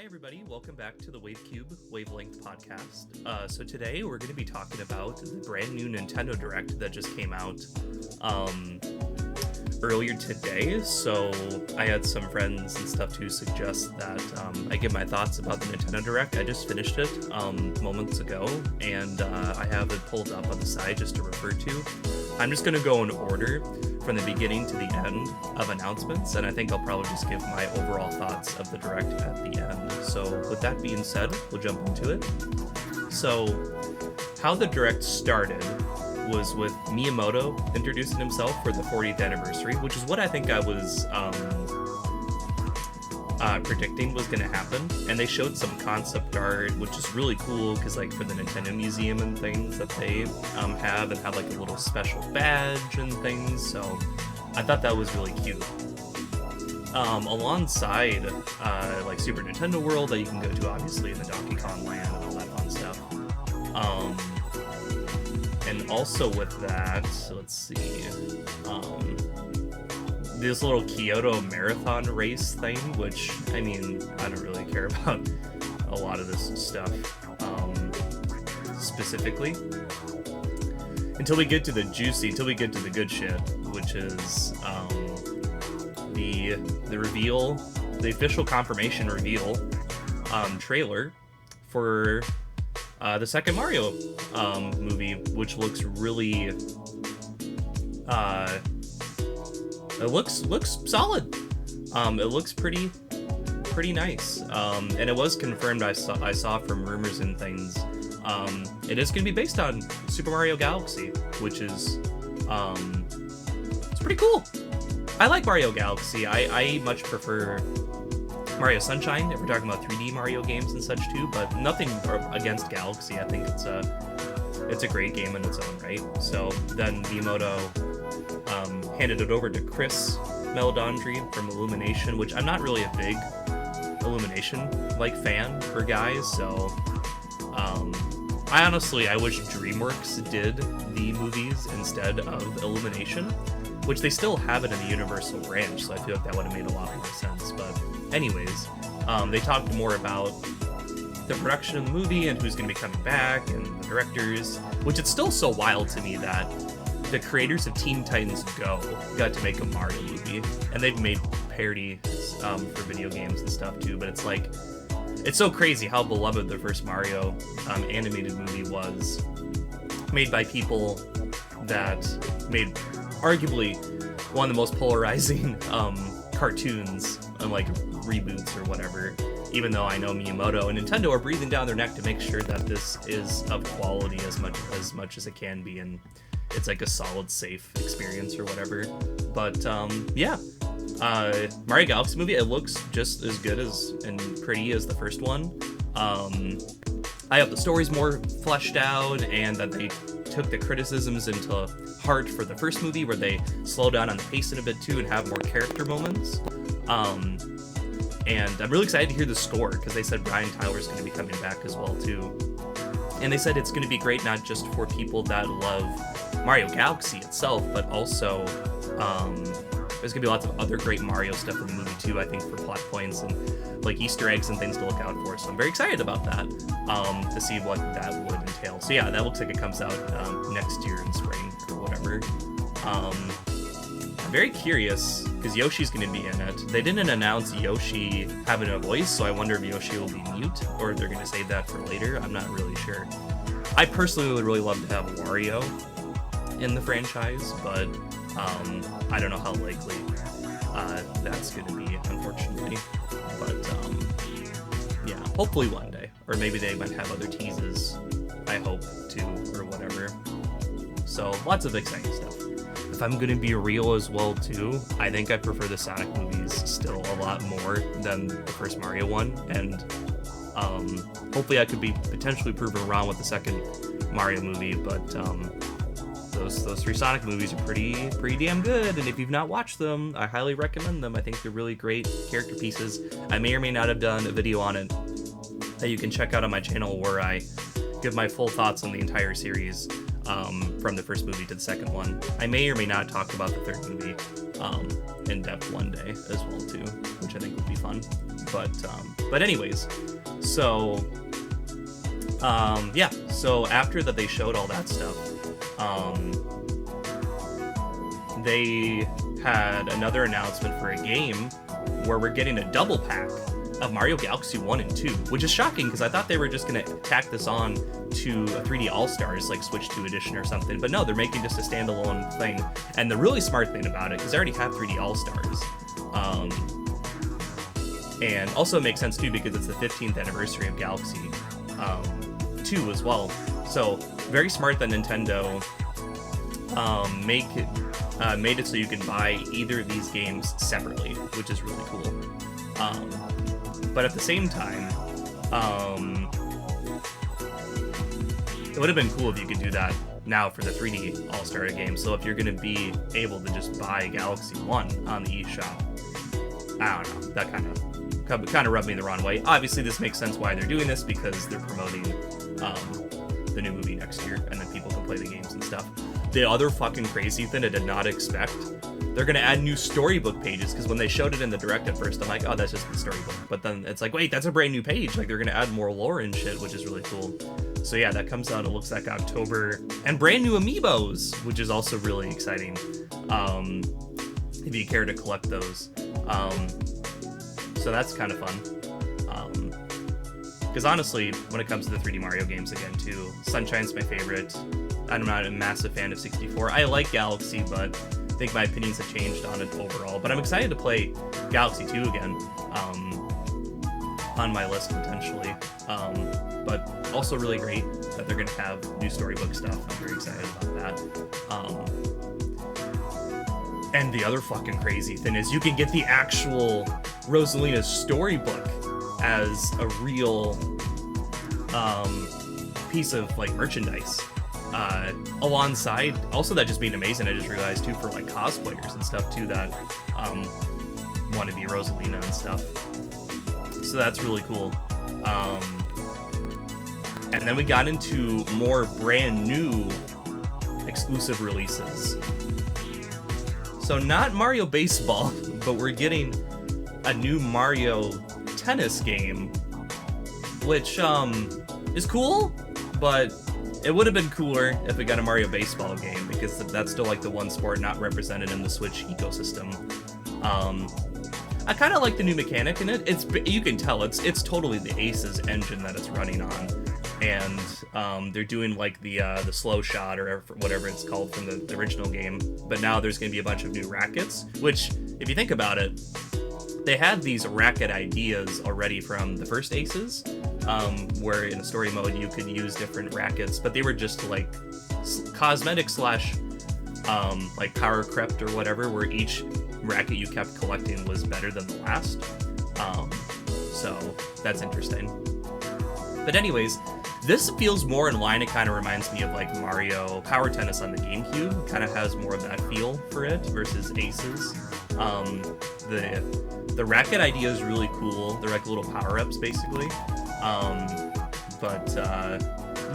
Hi everybody, welcome back to the WaveCube WaveLength podcast. So today we're going to be talking about the brand new Nintendo Direct that just came out earlier today. So I had some friends and stuff to suggest that I give my thoughts about the Nintendo Direct. I just finished it moments ago, and I have it pulled up on the side just to refer to. I'm just going to go in order from the beginning to the end of announcements, and I think I'll probably just give my overall thoughts of the Direct at the end. So with that being said, we'll jump into it. So how the Direct started was with Miyamoto introducing himself for the 40th anniversary, which is what I think I was predicting was going to happen. And they showed some concept art, which is really cool because, like, for the Nintendo Museum and things that they have, and have like a little special badge and things. So I thought that was really cute. Alongside like Super Nintendo World that you can go to, obviously, in the Donkey Kong Land and all that fun stuff. And also with that, let's see, this little Kyoto Marathon race thing, which, I mean, I don't really care about a lot of this stuff specifically until we get to the good shit, which is the reveal, the official confirmation reveal trailer for the second Mario movie, which looks really it looks solid. It looks pretty nice, and it was confirmed. I saw from rumors and things. It is going to be based on Super Mario Galaxy, which is it's pretty cool. I like Mario Galaxy. I much prefer Mario Sunshine if we're talking about 3D Mario games and such too, but nothing against Galaxy. I think it's a great game in its own right. So then Miyamoto handed it over to Chris Meledandri from Illumination, which I'm not really a big Illumination fan for guys. So I wish DreamWorks did the movies instead of Illumination, which they still have it in the Universal branch, so I feel like that would have made a lot more sense. But anyways, they talked more about the production of the movie and who's going to be coming back and the directors, which it's still so wild to me that the creators of Teen Titans Go got to make a Mario movie, and they've made parodies for video games and stuff too, but it's like, it's so crazy how beloved the first Mario animated movie was, made by people that made arguably one of the most polarizing cartoons and like reboots or whatever, even though I know Miyamoto and Nintendo are breathing down their neck to make sure that this is of quality as much as it can be, and it's like a solid, safe experience or whatever. But yeah, Mario Galaxy movie, it looks just as good as and pretty as the first one. I hope the story's more fleshed out and that they took the criticisms into heart for the first movie, where they slow down on the pacing a bit too and have more character moments. And I'm really excited to hear the score, because they said Brian Tyler's going to be coming back as well too. And they said it's going to be great not just for people that love Mario Galaxy itself, but also there's going to be lots of other great Mario stuff in the movie too, I think, for plot points and like Easter eggs and things to look out for. So I'm very excited about that, to see what that would entail. So yeah, that looks like it comes out next year in spring or whatever. I'm very curious, because Yoshi's going to be in it. They didn't announce Yoshi having a voice, so I wonder if Yoshi will be mute, or if they're going to save that for later. I'm not really sure. I personally would really love to have Wario in the franchise, but I don't know how likely that's going to be, unfortunately. But yeah, hopefully one day. Or maybe they might have other teases, I hope, too, or whatever. So lots of exciting stuff. If I'm going to be real as well too, I think I prefer the Sonic movies still a lot more than the first Mario one, and hopefully I could be potentially proven wrong with the second Mario movie, but those three Sonic movies are pretty damn good, and if you've not watched them, I highly recommend them. I think they're really great character pieces. I may or may not have done a video on it that you can check out on my channel, where I give my full thoughts on the entire series, from the first movie to the second one. I may or may not talk about the third movie, in depth one day as well too, which I think would be fun. But anyways, so yeah, so after that they showed all that stuff, they had another announcement for a game where we're getting a double pack of Mario Galaxy 1 and 2, which is shocking because I thought they were just going to tack this on to a 3D All-Stars, like Switch 2 edition or something, but no, they're making just a standalone thing. And the really smart thing about it, because they already have 3D All-Stars, and also it makes sense too because it's the 15th anniversary of Galaxy 2 as well. So very smart that Nintendo made it so you can buy either of these games separately, which is really cool. But at the same time, it would have been cool if you could do that now for the 3D All-Star game. So if you're going to be able to just buy Galaxy 1 on the eShop, I don't know, that kind of rubbed me the wrong way. Obviously, this makes sense why they're doing this, because they're promoting the new movie next year, and then people can play the games and stuff. The other fucking crazy thing I did not expect, they're going to add new storybook pages, because when they showed it in the Direct at first, I'm like, oh, that's just the storybook. But then it's like, wait, that's a brand new page. Like, they're going to add more lore and shit, which is really cool. So yeah, that comes out, it looks like October. And brand new amiibos, which is also really exciting, if you care to collect those. So that's kind of fun. Because honestly, when it comes to the 3D Mario games again too, Sunshine's my favorite. I'm not a massive fan of 64. I like Galaxy, but I think my opinions have changed on it overall. But I'm excited to play Galaxy 2 again, on my list potentially. But also really great that they're going to have new storybook stuff. I'm very excited about that. And the other fucking crazy thing is you can get the actual Rosalina's storybook as a real piece of like merchandise. Alongside, also that just being amazing, I just realized too, for like cosplayers and stuff too that want to be Rosalina and stuff. So that's really cool. And then we got into more brand new exclusive releases. So not Mario Baseball, but we're getting a new Mario Tennis game, which is cool, but it would have been cooler if we got a Mario Baseball game, because that's still like the one sport not represented in the Switch ecosystem. I kind of like the new mechanic in it. You can tell it's totally the Aces engine that it's running on, and they're doing like the slow shot or whatever it's called from the original game. But now there's going to be a bunch of new rackets, which, if you think about it, they had these racket ideas already from the first Aces, where in the story mode you could use different rackets, but they were just like cosmetic slash like power crept or whatever, where each racket you kept collecting was better than the last. So that's interesting. But anyways, this feels more in line. It kind of reminds me of like Mario Power Tennis on the GameCube. Kind of has more of that feel for it versus Aces. The racket idea is really cool. They're like little power-ups basically.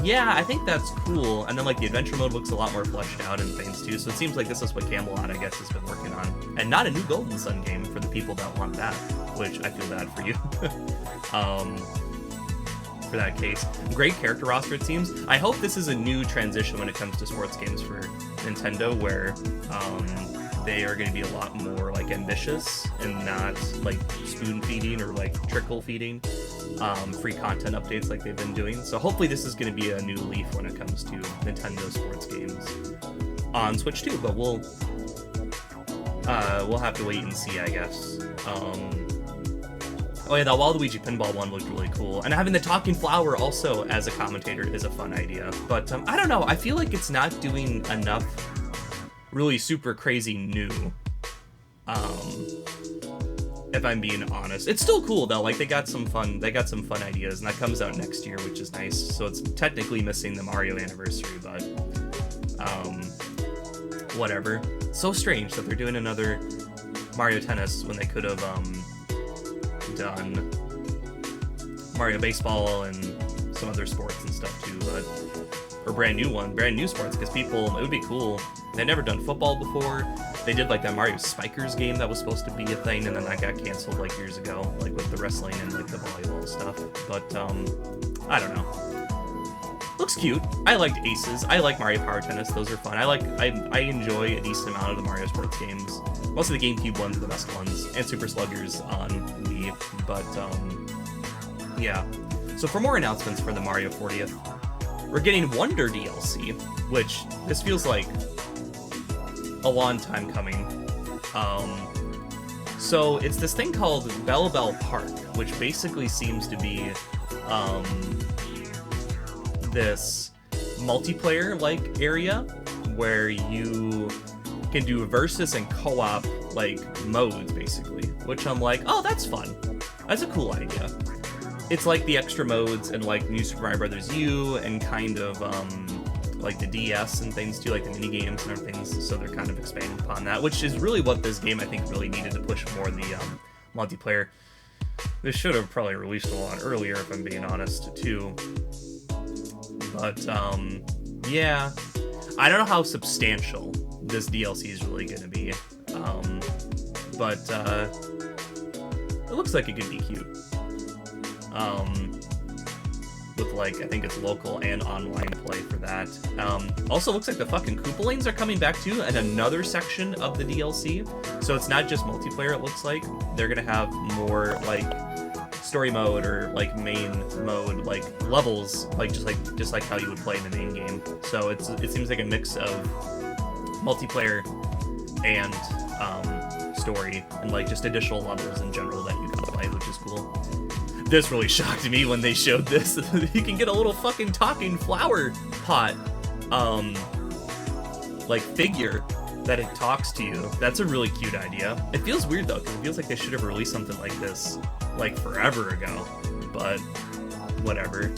Yeah, I think that's cool. And then like the adventure mode looks a lot more fleshed out and things too. So it seems like this is what Camelot, I guess, has been working on. And not a new Golden Sun game for the people that want that, which I feel bad for you. For that case. Great character roster, it seems. I hope this is a new transition when it comes to sports games for Nintendo, where they are going to be a lot more like ambitious and not like spoon feeding or like trickle feeding free content updates like they've been doing. So hopefully this is going to be a new leaf when it comes to Nintendo sports games on Switch 2, but we'll have to wait and see, I guess. Oh yeah, that Waluigi pinball one looked really cool. And having the talking flower also as a commentator is a fun idea. But I don't know, I feel like it's not doing enough really super crazy new. If I'm being honest. It's still cool though, like they got some fun ideas, and that comes out next year, which is nice. So it's technically missing the Mario anniversary, but whatever. So strange that they're doing another Mario Tennis when they could have done Mario Baseball and some other sports and stuff too, or brand new sports, because people, it would be cool. They've never done football before. They did like that Mario Spikers game that was supposed to be a thing, and then that got canceled like years ago, like with the wrestling and like the volleyball stuff. But I don't know. Looks cute. I liked Aces. I like Mario Power Tennis. Those are fun. I enjoy a decent amount of the Mario Sports games. Most of the GameCube ones are the best ones, and Super Sluggers on Wii. But yeah. So for more announcements for the Mario 40th, we're getting Wonder DLC, which this feels like a long time coming. So it's this thing called Bell Bell Park, which basically seems to be this multiplayer-like area where you can do versus and co-op like modes, basically. Which I'm like, oh, that's fun. That's a cool idea. It's like the extra modes and like New Super Mario Bros. U and kind of like the DS and things too, like the mini games and other things. So they're kind of expanding upon that, which is really what this game I think really needed to push more the multiplayer. This should have probably released a lot earlier, if I'm being honest, too. But yeah, I don't know how substantial this DLC is really going to be, but it looks like it could be cute. With like, I think it's local and online play for that. Also looks like the fucking Koopa Lanes are coming back too, and another section of the DLC. So it's not just multiplayer, it looks like. They're gonna have more like story mode or like main mode, like levels, like just like how you would play in the main game. So it seems like a mix of multiplayer and story, and like just additional levels in general that you can play, which is cool. This really shocked me when they showed this. You can get a little fucking talking flower pot, like figure that it talks to you. That's a really cute idea. It feels weird though, because it feels like they should have released something like this like forever ago, but whatever.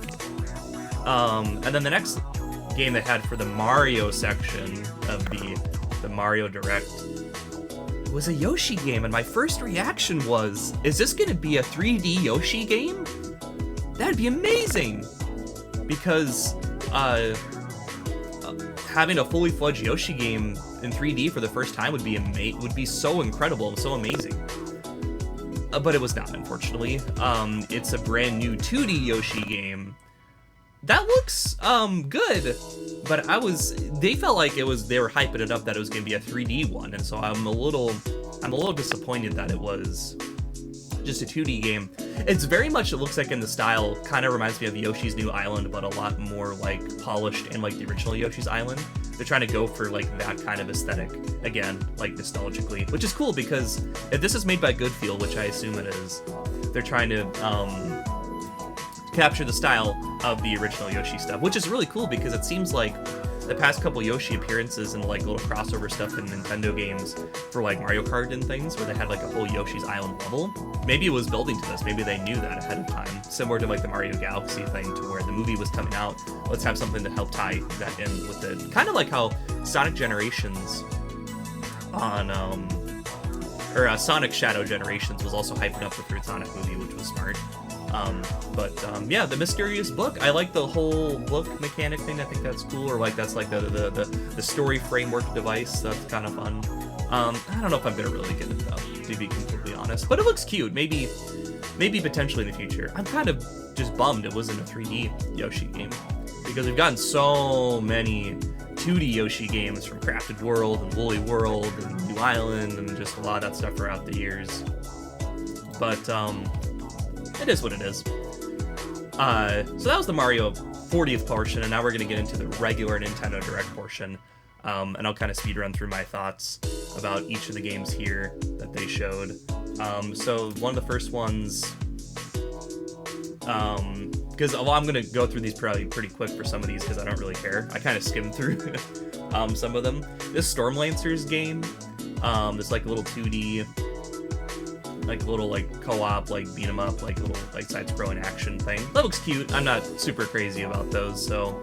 And then the next game they had for the Mario section of the Mario Direct was a Yoshi game, and my first reaction was, is this gonna be a 3D Yoshi game? That'd be amazing! Because having a fully fledged Yoshi game in 3D for the first time would be so incredible and so amazing. But it was not, unfortunately. It's a brand new 2D Yoshi game. That looks good, but they felt like they were hyping it up that it was gonna be a 3D one, and so I'm a little disappointed that it was just a 2D game. It's very much, it looks like in the style, kind of reminds me of Yoshi's New Island, but a lot more like polished and like the original Yoshi's Island. They're trying to go for like that kind of aesthetic again, like nostalgically, which is cool because if this is made by Goodfield, which I assume it is, they're trying to capture the style of the original Yoshi stuff, which is really cool because it seems like the past couple Yoshi appearances and like little crossover stuff in Nintendo games for like Mario Kart and things, where they had like a whole Yoshi's Island level. Maybe it was building to this. Maybe they knew that ahead of time, similar to like the Mario Galaxy thing, to where the movie was coming out. Let's have something to help tie that in with it. Kind of like how Sonic Generations on Sonic Shadow Generations was also hyping up the Third Sonic movie, which was smart. Yeah, the mysterious book. I like the whole book mechanic thing. I think that's cool. Or like that's like the story framework device. That's kind of fun. I don't know if I'm gonna really get it though, to be completely honest. But it looks cute. Maybe potentially in the future. I'm kind of just bummed it wasn't a 3D Yoshi game, because we've gotten so many 2D Yoshi games from Crafted World and Woolly World and New Island and just a lot of that stuff throughout the years. But it is what it is. So that was the Mario 40th portion, and now we're going to get into the regular Nintendo Direct portion. And I'll kind of speed run through my thoughts about each of the games here that they showed. So one of the first ones, because I'm going to go through these probably pretty quick for some of these because I don't really care. I kind of skimmed through some of them. This Storm Lancers game, this like little 2D, like little like co-op, like beat 'em up, like little like side-scrolling action thing. That looks cute. I'm not super crazy about those, so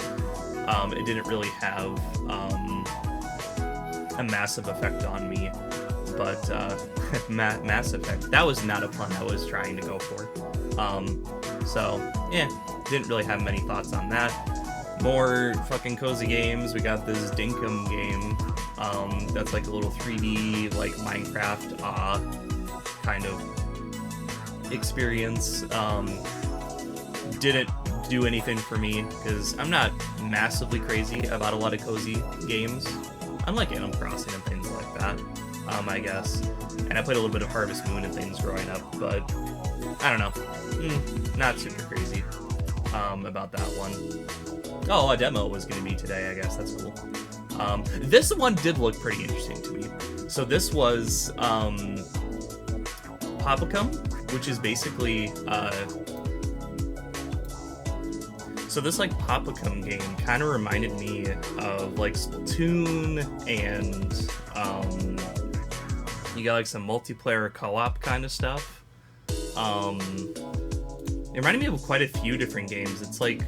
it didn't really have a massive effect on me. But Mass Effect, that was not a pun I was trying to go for. So yeah, didn't really have many thoughts on that. More fucking cozy games. We got this Dinkum game That's like a little 3D like Minecraft kind of experience. Didn't do anything for me because I'm not massively crazy about a lot of cozy games, unlike Animal Crossing and things like that, I guess. And I played a little bit of Harvest Moon and things growing up, but I don't know, not super crazy about that one. Oh, a demo was going to be today, I guess. That's cool. This one did look pretty interesting to me. So this was Popicum, which is basically so this like Popicum game kind of reminded me of like Splatoon, and you got like some multiplayer co-op kind of stuff. It reminded me of quite a few different games. It's like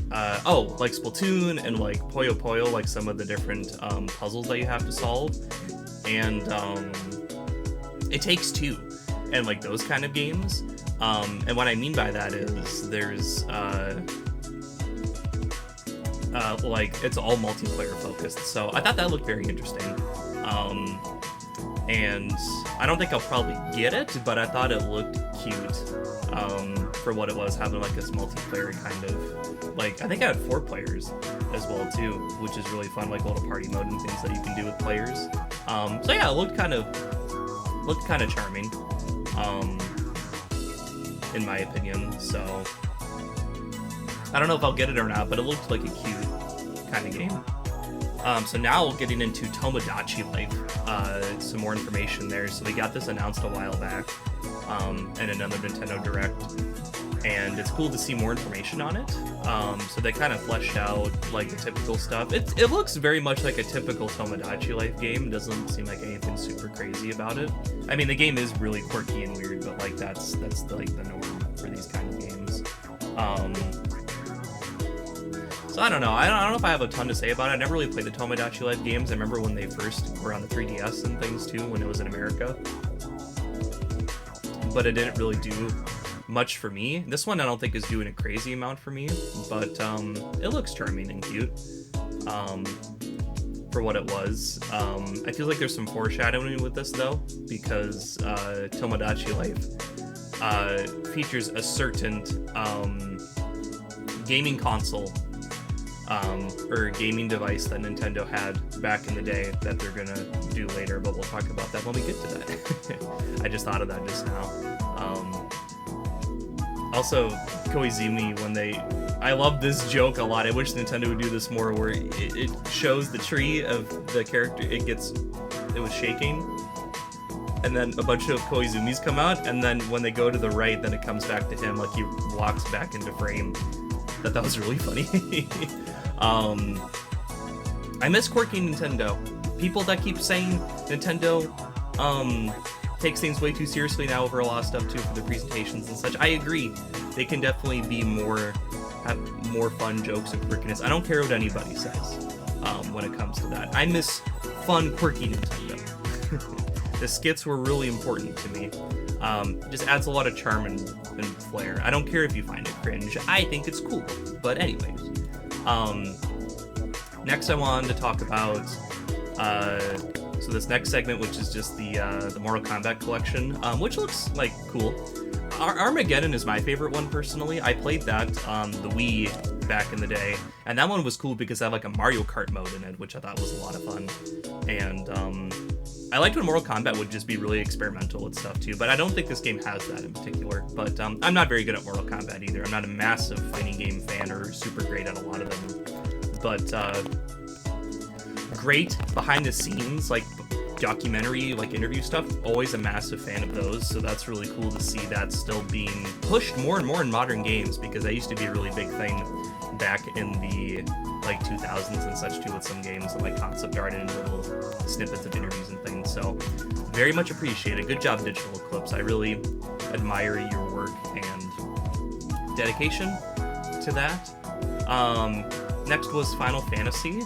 like Splatoon and like Puyo Puyo, like some of the different puzzles that you have to solve, and It Takes Two, and like those kind of games. And what I mean by that is there's like it's all multiplayer focused. So I thought that looked very interesting. And I don't think I'll probably get it, but I thought it looked cute for what it was, having like this multiplayer kind of, like, I think I had 4 players as well too, which is really fun, like a little party mode and things that you can do with players. So yeah, it looked kind of charming, in my opinion. So I don't know if I'll get it or not, but it looked like a cute kind of game. So now getting into Tomodachi Life, some more information there. So we got this announced a while back, in another Nintendo Direct, and it's cool to see more information on it. So they kind of fleshed out like the typical stuff. It looks very much like a typical Tomodachi Life game. It doesn't seem like anything super crazy about it. I mean, the game is really quirky and weird, but like that's like the norm for these kind of games. So I don't know. I don't know if I have a ton to say about it. I never really played the Tomodachi Life games. I remember when they first were on the 3DS and things too, when it was in America. But it didn't really do much for me. This one I don't think is doing a crazy amount for me, but it looks charming and cute for what it was. I feel like there's some foreshadowing with this though, because Tomodachi Life features a certain gaming console or gaming device that Nintendo had back in the day that they're gonna do later, but we'll talk about that when we get to that. I just thought of that just now. Also, Koizumi, I love this joke a lot. I wish Nintendo would do this more, where it shows the tree of the character, it was shaking, and then a bunch of Koizumis come out, and then when they go to the right, then it comes back to him, like he walks back into frame. That was really funny. I miss quirky Nintendo. People that keep saying Nintendo takes things way too seriously now over a lot of stuff too for the presentations and such. I agree. They can definitely be have more fun jokes and quirkiness. I don't care what anybody says when it comes to that. I miss fun, quirky Nintendo. The skits were really important to me. It just adds a lot of charm and flair. I don't care if you find it cringe. I think it's cool. But anyways, next I wanted to talk about so this next segment, which is just the Mortal Kombat collection, which looks like cool. Armageddon is my favorite one personally. I played that on the Wii back in the day, and that one was cool because I have like a Mario Kart mode in it, which I thought was a lot of fun. And I liked when Mortal Kombat would just be really experimental with stuff too, but I don't think this game has that in particular. But I'm not very good at Mortal Kombat either. I'm not a massive fighting game fan or super great at a lot of them. But great behind the scenes, like documentary, like interview stuff, always a massive fan of those. So that's really cool to see that still being pushed more and more in modern games, because that used to be a really big thing back in the like 2000s and such too, with some games and like concept art and little snippets of interviews and things. So very much appreciated. Good job, Digital Eclipse. I really admire your work and dedication to that. Next was Final Fantasy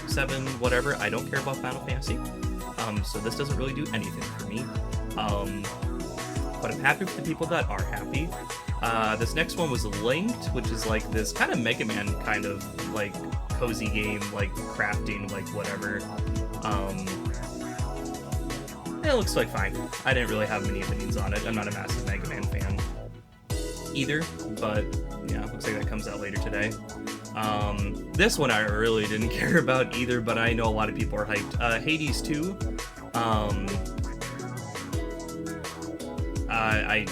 7 whatever. I don't care about Final Fantasy, so this doesn't really do anything for me. but I'm happy for the people that are happy. This next one was Linked, which is like this kind of Mega Man kind of like cozy game, like crafting, like whatever. It looks like fine. I didn't really have many opinions on it. I'm not a massive Mega Man fan either, but yeah, looks like that comes out later today. This one I really didn't care about either, but I know a lot of people are hyped. Hades 2. I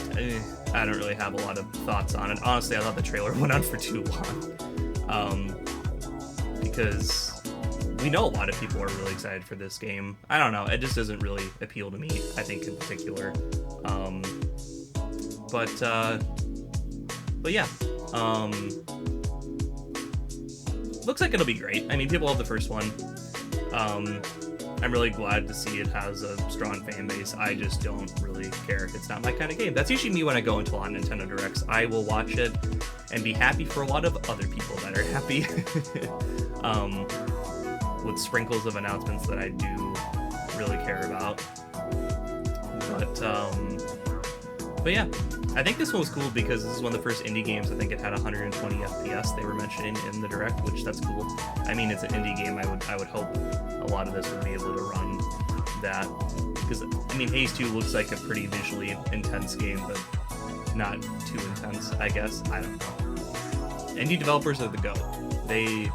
don't really have a lot of thoughts on it. Honestly, I thought the trailer went on for too long. Because we know a lot of people are really excited for this game. I don't know, it just doesn't really appeal to me, I think, in particular. But yeah. Looks like it'll be great. I mean, people love the first one. I'm really glad to see it has a strong fan base. I just don't really care. It's not my kind of game. That's usually me when I go into a lot of Nintendo Directs. I will watch it and be happy for a lot of other people that are happy. With sprinkles of announcements that I do really care about. But yeah, I think this one was cool because this is one of the first indie games. I think it had 120 FPS they were mentioning in the Direct, which that's cool. I mean, it's an indie game. I would hope a lot of this would be able to run that, because I mean, Hades 2 looks like a pretty visually intense game, but not too intense, I guess. I don't know. Indie developers are the GOAT. They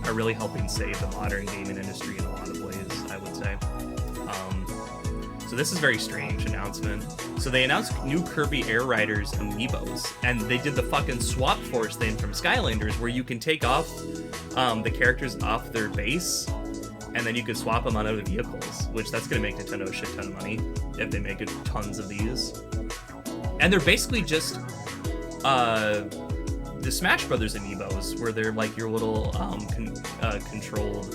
are really helping save the modern gaming industry in a lot of ways, I would say. So this is a very strange announcement. So they announced new Kirby Air Riders amiibos, and they did the fucking Swap Force thing from Skylanders, where you can take off the characters off their base, and then you can swap them on other vehicles, which that's going to make Nintendo a shit ton of money if they make tons of these. And they're basically just the Smash Brothers amiibos, where they're like your little controlled,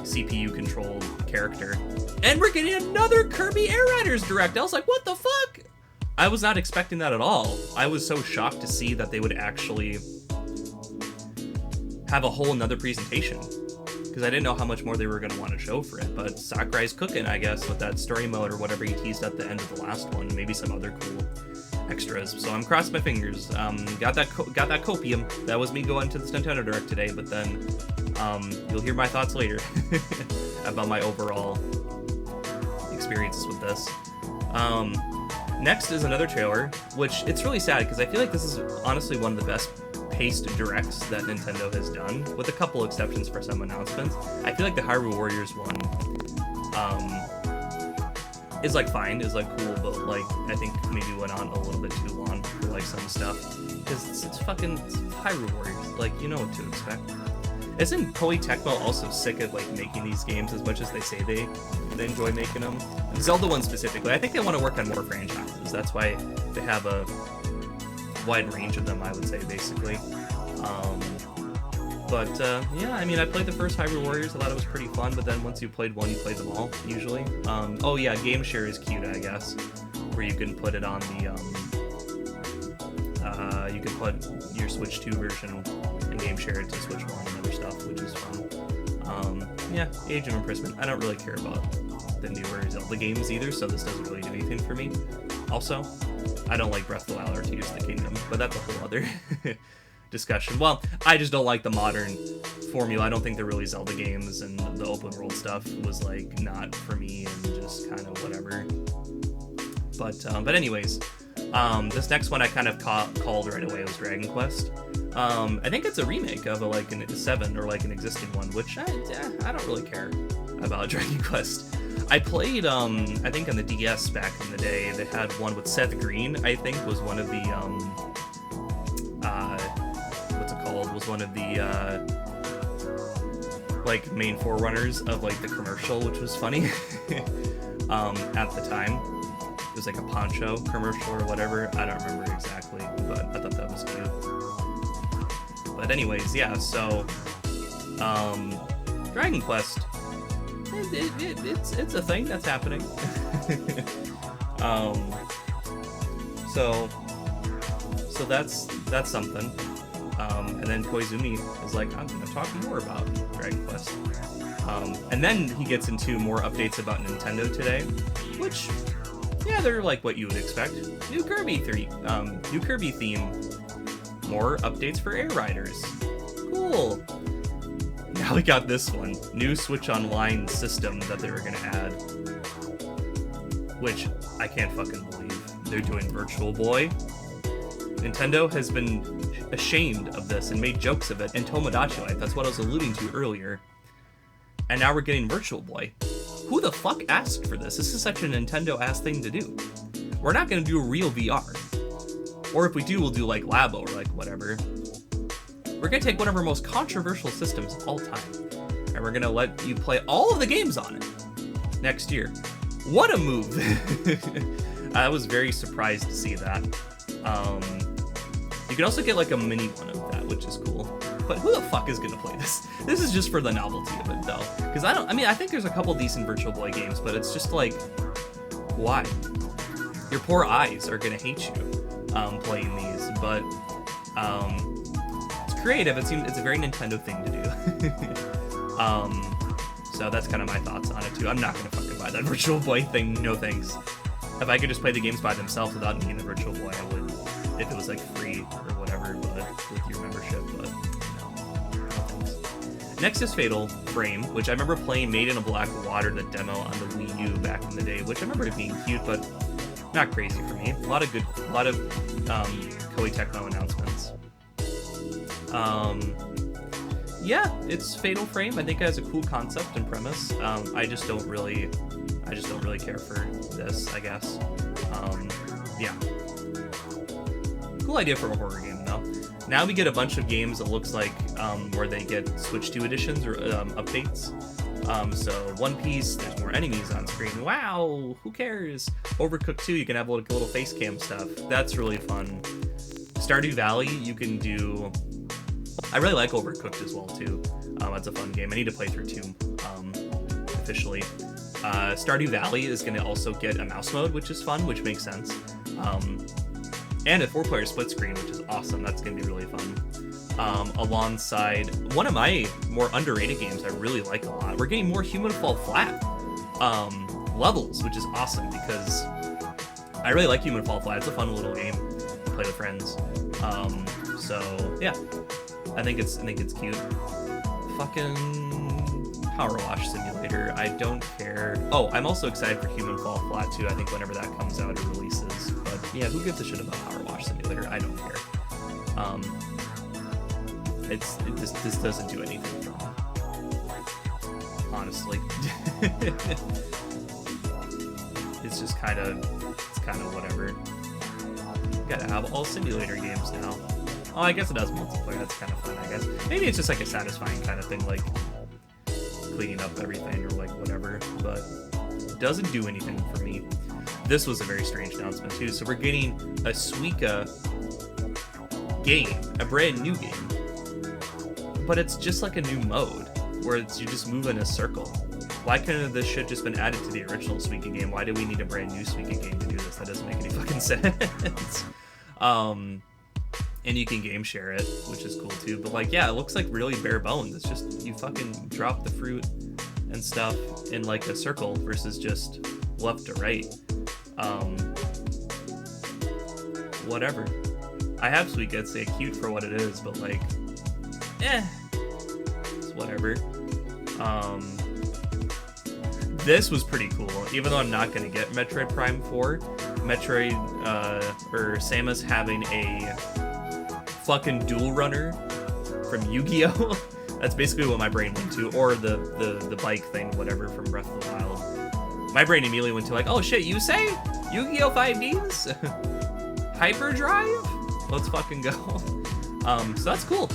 CPU-controlled character. And we're getting another Kirby Air Riders Direct. I was like, what the fuck? I was not expecting that at all. I was so shocked to see that they would actually have a whole nother presentation, because I didn't know how much more they were going to want to show for it. But Sakurai's cooking, I guess, with that story mode or whatever he teased at the end of the last one. Maybe some other cool extras. So I'm crossing my fingers. Got that copium. That was me going to this Nintendo Direct today. But then you'll hear my thoughts later about my overall experiences with this. Next is another trailer, which it's really sad because I feel like this is honestly one of the best paced directs that Nintendo has done, with a couple exceptions for some announcements. I feel like the Hyrule Warriors one is like fine, is like cool, but like I think maybe went on a little bit too long for like some stuff, because it's fucking Hyrule Warriors, like you know what to expect. Isn't Koei Tecmo also sick of like making these games as much as they say they enjoy making them? Zelda one specifically, I think they want to work on more franchises. That's why they have a wide range of them, I would say, basically. Yeah, I mean, I played the first Hyrule Warriors. I thought it was pretty fun, but then once you played one, you played them all, usually. Oh yeah, Game Share is cute, I guess, where you can put it on the, you can put your Switch 2 version and Game Share it to Switch 1 and other stuff, which is fun. Yeah, Age of Imprisonment. I don't really care about the newer Zelda games either, so this doesn't really do anything for me. Also, I don't like Breath of the Wild or Tears of the Kingdom, but that's a whole other discussion. Well, I just don't like the modern formula. I don't think they're really Zelda games, and the open world stuff was like not for me and just kind of whatever. But anyways, this next one I kind of called right away was Dragon Quest. I think it's a remake of a 7 or like an existing one, which I don't really care about Dragon Quest. I played, I think on the DS back in the day, they had one with Seth Green, I think, was one of the, what's it called? Was one of the, like, main forerunners of, like, the commercial, which was funny, at the time. It was like a poncho commercial or whatever. I don't remember exactly, but I thought that was cute. But anyways, yeah, so, Dragon Quest, it's a thing that's happening. So that's something. And then Koizumi is like, I'm gonna talk more about Dragon Quest. And then he gets into more updates about Nintendo today, which Yeah, they're like what you would expect. New Kirby theme. More updates for Air Riders. Cool. Now we got this one. New Switch Online system that they were gonna add. Which I can't fucking believe. They're doing Virtual Boy. Nintendo has been ashamed of this and made jokes of it in Tomodachi Life. That's what I was alluding to earlier. And now we're getting Virtual Boy. Who the fuck asked for this? This is such a Nintendo-ass thing to do. We're not gonna do a real VR. Or if we do, we'll do like Labo or like whatever. We're gonna take one of our most controversial systems of all time, and we're gonna let you play all of the games on it next year. What a move! I was very surprised to see that. You can also get like a mini one of that, which is cool. But who the fuck is gonna play this? This is just for the novelty of it, though. Because I think there's a couple decent Virtual Boy games, but it's just like, why? Your poor eyes are gonna hate you playing these, but it's creative. It's a very Nintendo thing to do. So that's kind of my thoughts on it too. I'm not gonna fucking buy that Virtual Boy thing. No thanks. If I could just play the games by themselves without needing the Virtual Boy, I would. If it was like free or whatever, but with your membership, but no thanks. Next is Fatal Frame, which I remember playing Made in a Black Water, the demo on the Wii U back in the day, which I remember it being cute, but not crazy for me. A lot of Koei Tecmo announcements. Yeah, it's Fatal Frame. I think it has a cool concept and premise. I just don't really care for this, I guess. Yeah. Cool idea for a horror game, though. Now we get a bunch of games that looks like where they get Switch 2 editions or updates. So One Piece, there's more enemies on screen. Wow, who cares? Overcooked 2, you can have like little face cam stuff. That's really fun. Stardew Valley, you can do... I really like Overcooked as well, too. That's a fun game. I need to play through 2 officially. Stardew Valley is going to also get a mouse mode, which is fun, which makes sense. And a 4-player split screen, which is awesome. That's going to be really fun. Alongside one of my more underrated games I really like a lot. We're getting more Human Fall Flat levels, which is awesome because I really like Human Fall Flat. It's a fun little game to play with friends. So yeah, I think it's cute. Fucking Power Wash Simulator. I don't care. Oh, I'm also excited for Human Fall Flat too. I think whenever that comes out, it releases. But yeah, who gives a shit about Power Wash Simulator? I don't care. This doesn't do anything for me, honestly. It's just kind of whatever. Gotta have all simulator games now. Oh, I guess it has multiplayer. That's kind of fun, I guess. Maybe it's just like a satisfying kind of thing, like cleaning up everything or like whatever, but it doesn't do anything for me. This was a very strange announcement too. So we're getting a Suika game, a brand new game. But it's just like a new mode, where you just move in a circle. Why couldn't this shit just been added to the original Suika game? Why do we need a brand new Suika game to do this? That doesn't make any fucking sense. And you can game share it, which is cool too. But like, yeah, it looks like really bare bones. It's just, you fucking drop the fruit and stuff in like a circle versus just left to right. Whatever. I have Suika, it's cute for what it is, but like, it's whatever. This was pretty cool, even though I'm not gonna get Metroid Prime 4. Samus having a fucking dual runner from Yu-Gi-Oh! That's basically what my brain went to, or the bike thing, whatever, from Breath of the Wild. My brain immediately went to like, oh shit, you say? Yu-Gi-Oh! 5Ds? Hyperdrive? Let's fucking go. So that's cool.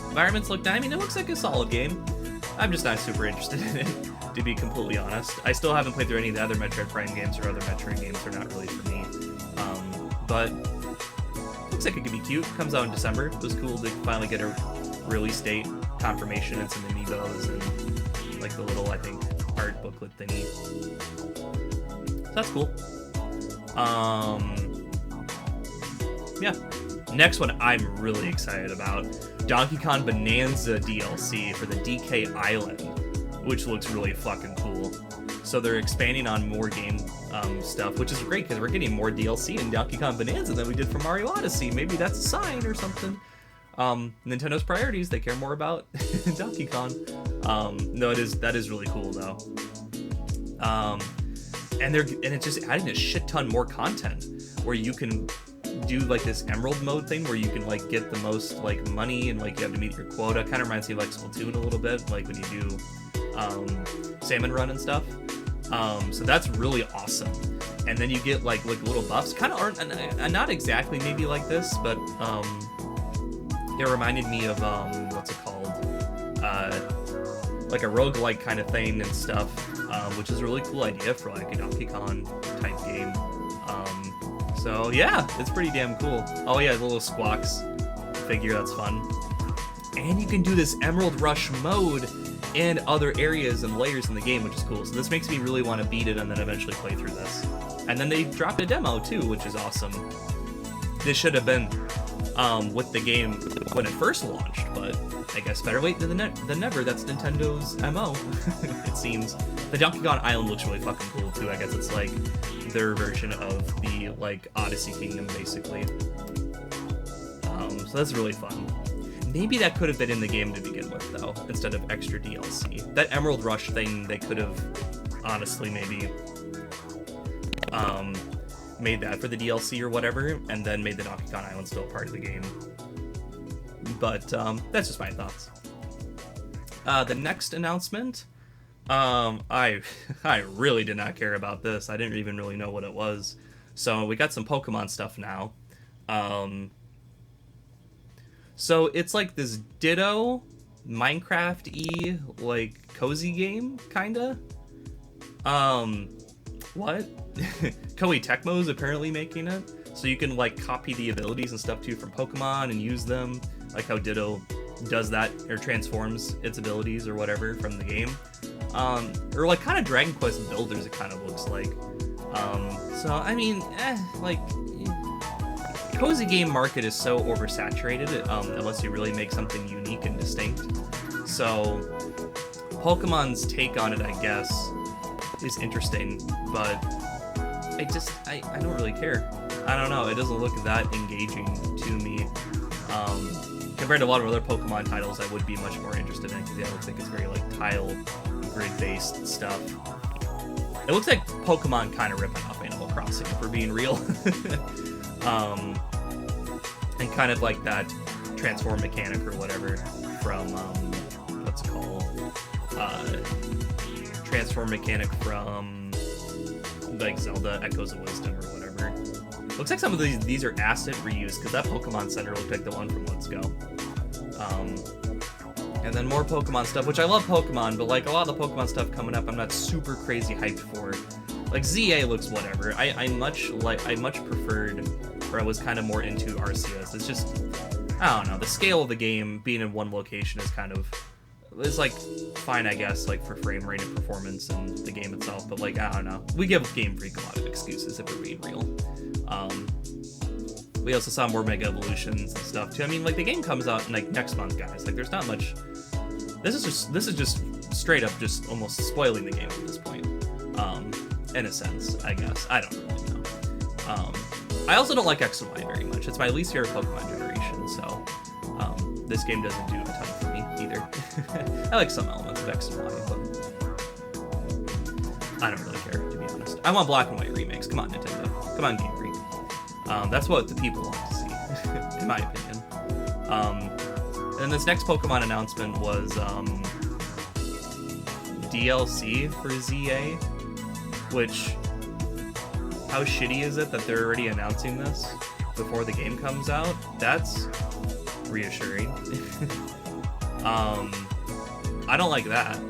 Environments look nice. I mean, it looks like a solid game. I'm just not super interested in it, to be completely honest. I still haven't played through any of the other Metroid Prime games or other Metroid games. They're not really for me. But looks like it could be cute. Comes out in December. It was cool to finally get a release date confirmation and some amiibos and like the little, I think, art booklet thingy. So that's cool. Yeah. Next one I'm really excited about. Donkey Kong Bonanza DLC for the DK Island, which looks really fucking cool. So they're expanding on more game stuff, which is great because we're getting more DLC in Donkey Kong Bonanza than we did for Mario Odyssey. Maybe that's a sign or something. Nintendo priorities, they care more about Donkey Kong. No, that is really cool though. And it's just adding a shit ton more content where you can do like this emerald mode thing where you can like get the most like money and like you have to meet your quota. Kind of reminds me of like Splatoon a little bit, like when you do salmon run and stuff. So that's really awesome. And then you get like little buffs. Kind of aren't not exactly maybe like this, but it reminded me of what's it called? Like a roguelike kind of thing and stuff, which is a really cool idea for like a Donkey Kong type game. So yeah, it's pretty damn cool. Oh yeah, the little Squawks figure, that's fun. And you can do this Emerald Rush mode in other areas and layers in the game, which is cool. So this makes me really want to beat it and then eventually play through this. And then they dropped a demo too, which is awesome. This should have been with the game when it first launched, but I guess better late than never. That's Nintendo's MO, it seems. The Donkey Kong Island looks really fucking cool too. I guess it's like their version of the like Odyssey Kingdom, basically. So that's really fun. Maybe that could have been in the game to begin with, though, instead of extra DLC. That Emerald Rush thing, they could have honestly maybe made that for the DLC or whatever, and then made the Donkey Kong Island still part of the game. But that's just my thoughts. The next announcement, I really did not care about this. I didn't even really know what it was. So we got some Pokemon stuff now. So it's like this Ditto Minecraft-y like cozy game, kinda. What? Koei Tecmo is apparently making it, so you can like copy the abilities and stuff too from Pokemon and use them, like how Ditto does that or transforms its abilities or whatever from the game. Or like kind of Dragon Quest Builders, it kind of looks like. So I mean, like. Cozy game market is so oversaturated unless you really make something unique and distinct. So Pokemon's take on it, I guess, is interesting, but I don't really care. I don't know, it doesn't look that engaging to me. Compared to a lot of other Pokemon titles I would be much more interested in, because it looks like it's very like tile grid-based stuff. It looks like Pokemon kind of ripping off Animal Crossing, if we're being real. And kind of like that transform mechanic or whatever from what's it called? Transform mechanic from like Zelda Echoes of Wisdom or whatever. Looks like some of these are asset reuse, because that Pokemon Center looked like the one from Let's Go. And then more Pokemon stuff, which I love Pokemon, but like a lot of the Pokemon stuff coming up, I'm not super crazy hyped for. Like ZA looks whatever. I much preferred, or I was kind of more into Arceus. It's just, I don't know, the scale of the game being in one location is kind of, it's like fine, I guess, like for frame rate and performance and the game itself, but like, I don't know. We give Game Freak a lot of excuses if we're being real. We also saw more Mega Evolutions and stuff too. I mean, like the game comes out like next month, guys. Like there's not much, this is just straight up just almost spoiling the game at this point. In a sense, I guess. I don't really know. I also don't like X and Y very much. It's my least favorite Pokemon generation, so this game doesn't do a ton for me either. I like some elements of X and Y, but I don't really care, to be honest. I want Black and White remakes. Come on, Nintendo. Come on, Game Freak. That's what the people want to see, in my opinion. And this next Pokemon announcement was DLC for ZA. Which, how shitty is it that they're already announcing this before the game comes out? That's reassuring. I don't like that.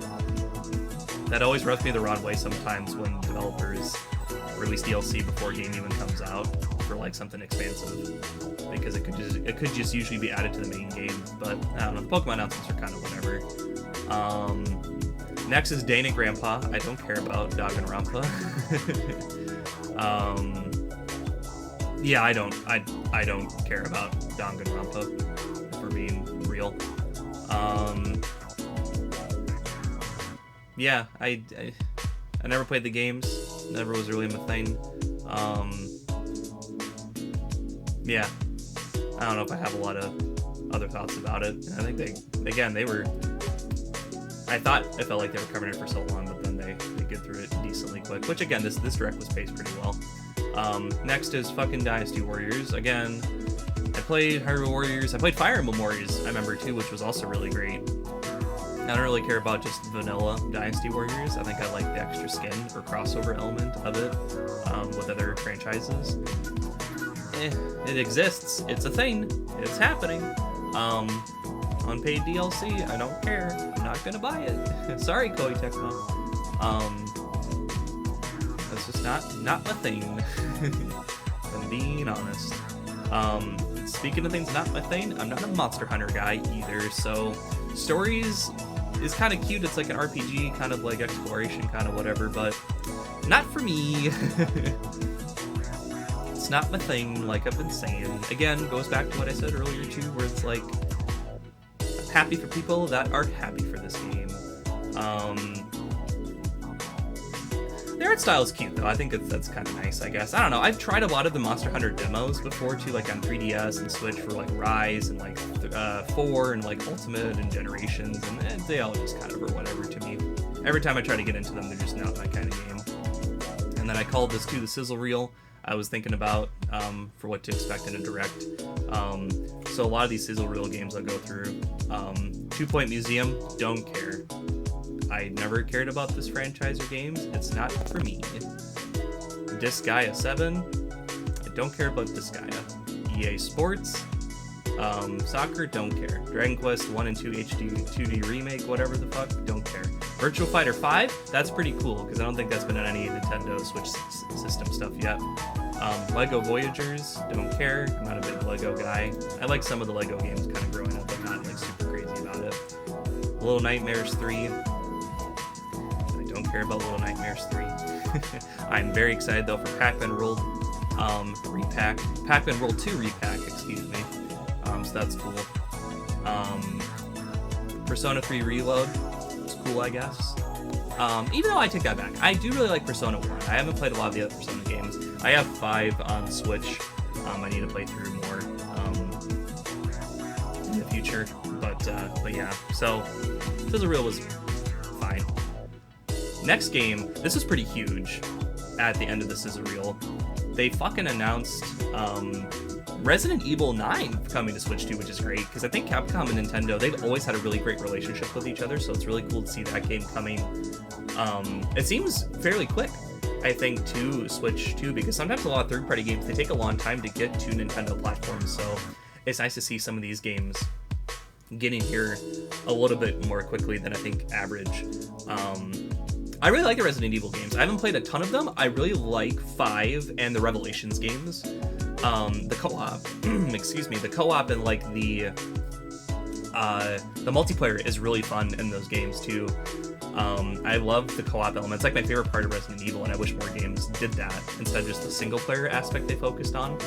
That always rubs me the wrong way sometimes when developers release DLC before a game even comes out for like something expansive, because it could just usually be added to the main game. But I don't know. The Pokemon announcements are kind of whatever. Next is Dane and Grandpa. I don't care about Danganronpa. Yeah, I don't care about Danganronpa, if we're being real. Yeah, I never played the games. Never was really my thing. Yeah. I don't know if I have a lot of other thoughts about it. I think they were... I felt like they were covering it for so long, but then they get through it decently quick. Which, again, this direct was paced pretty well. Next is fucking Dynasty Warriors. Again, I played Hyrule Warriors. I played Fire Emblem Warriors, I remember, too, which was also really great. I don't really care about just vanilla Dynasty Warriors. I think I like the extra skin or crossover element of it with other franchises. It exists. It's a thing. It's happening. Unpaid DLC, I don't care. I'm not gonna buy it. Sorry, Koei Tecmo. That's just not my thing. If I'm being honest. Speaking of things not my thing, I'm not a Monster Hunter guy either, so stories is kind of cute. It's like an RPG, kind of like exploration, kind of whatever, but not for me. It's not my thing, like I've been saying. Again, goes back to what I said earlier too, where it's like, I'm happy for people that are happy for this game. The art style is cute though. I think that's kind of nice, I guess. I don't know. I've tried a lot of the Monster Hunter demos before too, like on 3DS and Switch for like Rise and like 4 and like Ultimate and Generations, and they all just kind of are whatever to me. Every time I try to get into them, they're just not my kind of game. And then I called this too the sizzle reel. I was thinking about for what to expect in a direct. So a lot of these sizzle reel games I'll go through. 2 Point Museum, don't care. I never cared about this franchise or games. It's not for me. Disgaea 7, I don't care about Disgaea. EA Sports, Soccer, don't care. Dragon Quest 1 and 2 HD 2D remake, whatever the fuck, don't care. Virtua Fighter 5, that's pretty cool, because I don't think that's been on any Nintendo Switch system stuff yet. Lego Voyagers, don't care. I'm not a big Lego guy. I like some of the Lego games kind of growing up, but not like super crazy about it. Little Nightmares 3, don't care about Little Nightmares 3. I'm very excited though for Pac-Man World Pac-Man World 2 repack, excuse me. So that's cool. Persona 3 Reload, it's cool, I guess. Even though I take that back, I do really like Persona 1. I haven't played a lot of the other Persona games. I have 5 on Switch. I need to play through more in the future, but yeah. So Sizzle Reel was fine. Next game, this was pretty huge at the end of the Sizzle Reel. They fucking announced Resident Evil 9 coming to Switch 2, which is great, because I think Capcom and Nintendo, they've always had a really great relationship with each other, so it's really cool to see that game coming. It seems fairly quick, I think, to Switch 2, because sometimes a lot of third-party games, they take a long time to get to Nintendo platforms, so it's nice to see some of these games getting here a little bit more quickly than I think average. I really like the Resident Evil games. I haven't played a ton of them. I really like 5 and the Revelations games. The co-op, excuse me, the co-op and like the multiplayer is really fun in those games too. I love the co-op element. It's like my favorite part of Resident Evil, and I wish more games did that instead of just the single player aspect they focused on.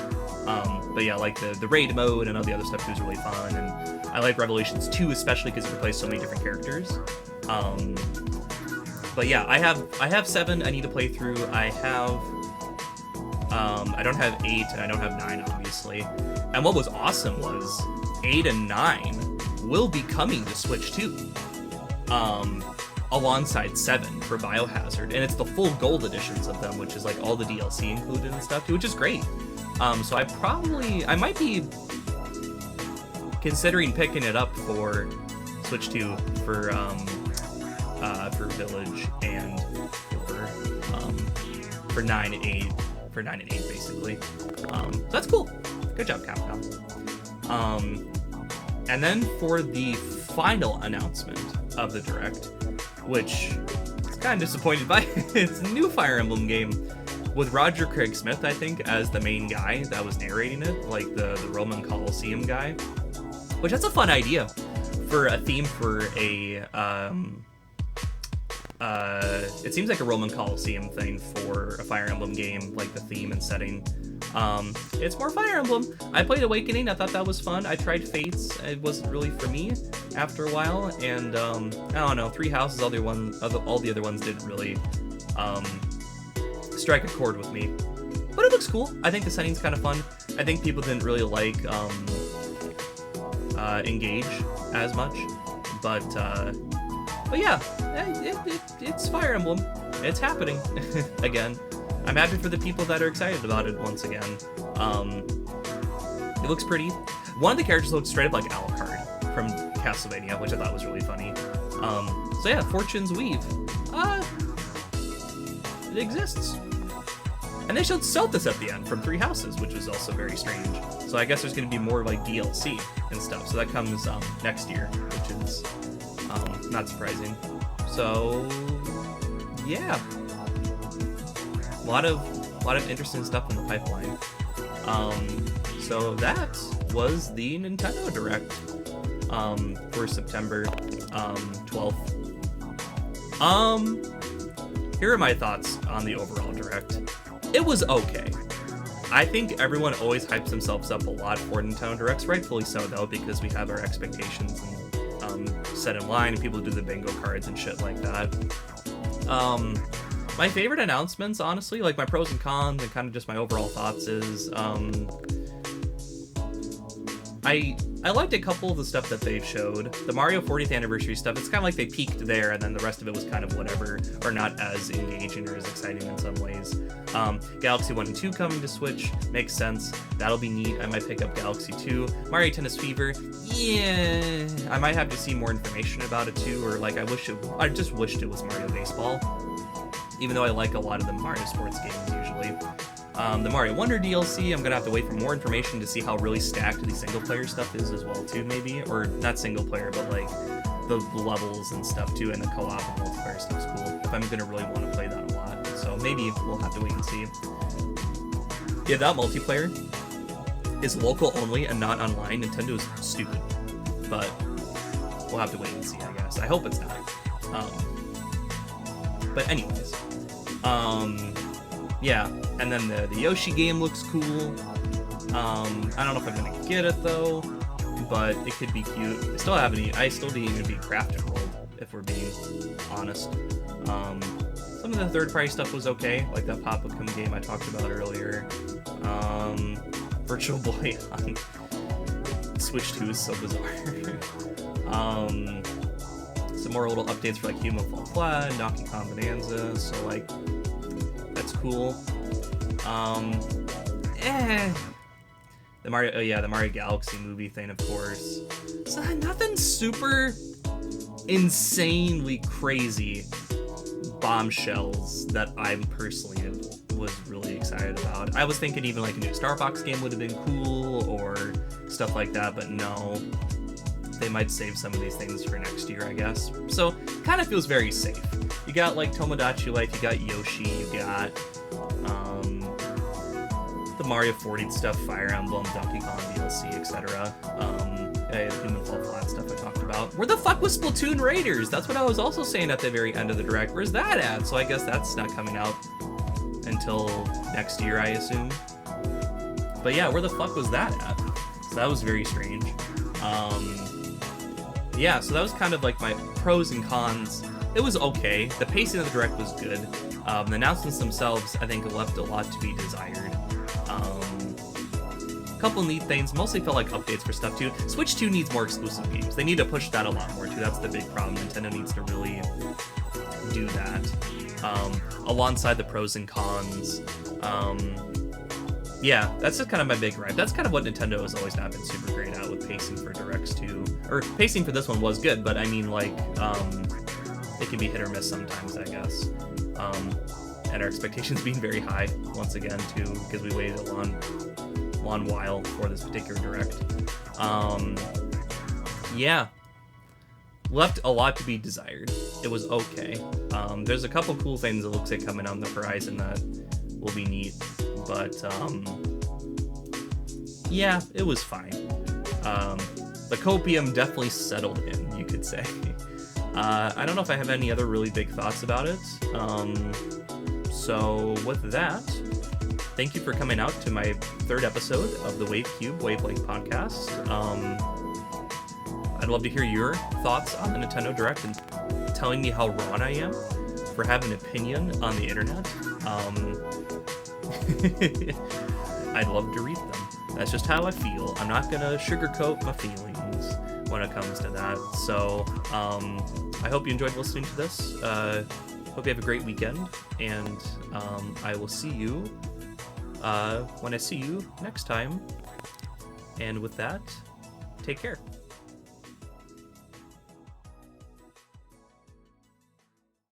But yeah, like the raid mode and all the other stuff too is really fun, and I like Revelations 2 especially because you can play so many different characters. But yeah, I have 7 I need to play through. I don't have 8 and I don't have 9 obviously. And what was awesome was 8 and 9 will be coming to Switch 2. Alongside 7 for Biohazard, and it's the full gold editions of them, which is like all the DLC included and stuff too, which is great. So I might be considering picking it up for Switch 2 for Village and for 9 and 8 basically. So that's cool. Good job, Capcom. And then for the final announcement of the Direct, which is kind of disappointed by, it's a new Fire Emblem game with Roger Craig Smith, I think, as the main guy that was narrating it, like the Roman Colosseum guy, which that's a fun idea for a theme for a it seems like a Roman Colosseum thing for a Fire Emblem game, like the theme and setting. It's more Fire Emblem. I played Awakening, I thought that was fun. I tried Fates, it wasn't really for me after a while, and I don't know, Three Houses, all the other ones didn't really strike a chord with me. But it looks cool. I think the setting's kind of fun. I think people didn't really like Engage as much, but yeah, it's Fire Emblem. It's happening again. I'm happy for the people that are excited about it once again. It looks pretty. One of the characters looks straight up like Alucard from Castlevania, which I thought was really funny. So yeah, Fortune's Weave. It exists. And they showed Celtis at the end from Three Houses, which is also very strange. So I guess there's going to be more like DLC and stuff. So that comes next year, which is not surprising. So yeah, a lot of interesting stuff in the pipeline. So that was the Nintendo Direct for September 12th. Here are my thoughts on the overall Direct. It was okay. I think everyone always hypes themselves up a lot for Nintendo Directs, rightfully so though, because we have our expectations and, set in line, and people do the bingo cards and shit like that. My favorite announcements, honestly, like my pros and cons and kind of just my overall thoughts is, I liked a couple of the stuff that they showed. The Mario 40th anniversary stuff, it's kind of like they peaked there, and then the rest of it was kind of whatever, or not as engaging or as exciting in some ways. Galaxy 1 and 2 coming to Switch, makes sense. That'll be neat. I might pick up Galaxy 2. Mario Tennis Fever, yeah. I might have to see more information about it too, or like I just wished it was Mario Baseball, even though I like a lot of the Mario sports games usually. The Mario Wonder DLC, I'm gonna have to wait for more information to see how really stacked the single player stuff is as well too, maybe, or not single player, but like the levels and stuff too, and the co-op and multiplayer stuff's cool. If I'm gonna really want to play that a lot, so maybe we'll have to wait and see. Yeah, that multiplayer is local only and not online. Nintendo is stupid, but we'll have to wait and see, I guess. I hope it's not. But anyways, yeah, and then the Yoshi game looks cool. I don't know if I'm gonna get it though, but it could be cute. I still didn't even beat Crafted World, if we're being honest. Some of the third-party stuff was okay, like that Pop-Up game I talked about earlier. Virtual Boy on Switch 2 is so bizarre. Some more little updates for like Human Fall Flat and Donkey Kong Bonanza, so like that's cool. The Mario Galaxy movie thing, of course. So nothing super insanely crazy bombshells that I'm personally was really excited about. I was thinking even like a new Star Fox game would have been cool or stuff like that, but no. They might save some of these things for next year, I guess. So, kind of feels very safe. You got like Tomodachi Life, you got Yoshi, you got the Mario 40 stuff, Fire Emblem, Donkey Kong DLC, etc. Human Fall Flat stuff I talked about. Where the fuck was Splatoon Raiders? That's what I was also saying at the very end of the Direct. Where's that at? So I guess that's not coming out until next year, I assume. But yeah, where the fuck was that at? So that was very strange. Yeah, so that was kind of like my pros and cons. It was okay. The pacing of the Direct was good. The announcements themselves, I think, left a lot to be desired. Couple neat things. Mostly felt like updates for stuff too. Switch 2 needs more exclusive games. They need to push that a lot more too. That's the big problem. Nintendo needs to really do that. Alongside the pros and cons. Yeah, that's just kind of my big gripe. That's kind of what Nintendo has always not been super great at with pacing for Directs too. Or pacing for this one was good, but I mean like, it can be hit or miss sometimes, I guess. And our expectations being very high, once again, too, because we waited a long while for this particular Direct. Yeah. Left a lot to be desired. It was okay. There's a couple cool things it looks like coming on the horizon that will be neat. But, yeah, it was fine. The copium definitely settled in, you could say. I don't know if I have any other really big thoughts about it. So with that, thank you for coming out to my third episode of the WaveCube WaveLength podcast. I'd love to hear your thoughts on the Nintendo Direct and telling me how wrong I am. for having an opinion on the internet, I'd love to read them. That's just how I feel. I'm not gonna sugarcoat my feelings when it comes to that. So I hope you enjoyed listening to this. Hope you have a great weekend, and I will see you when I see you next time. And with that, take care.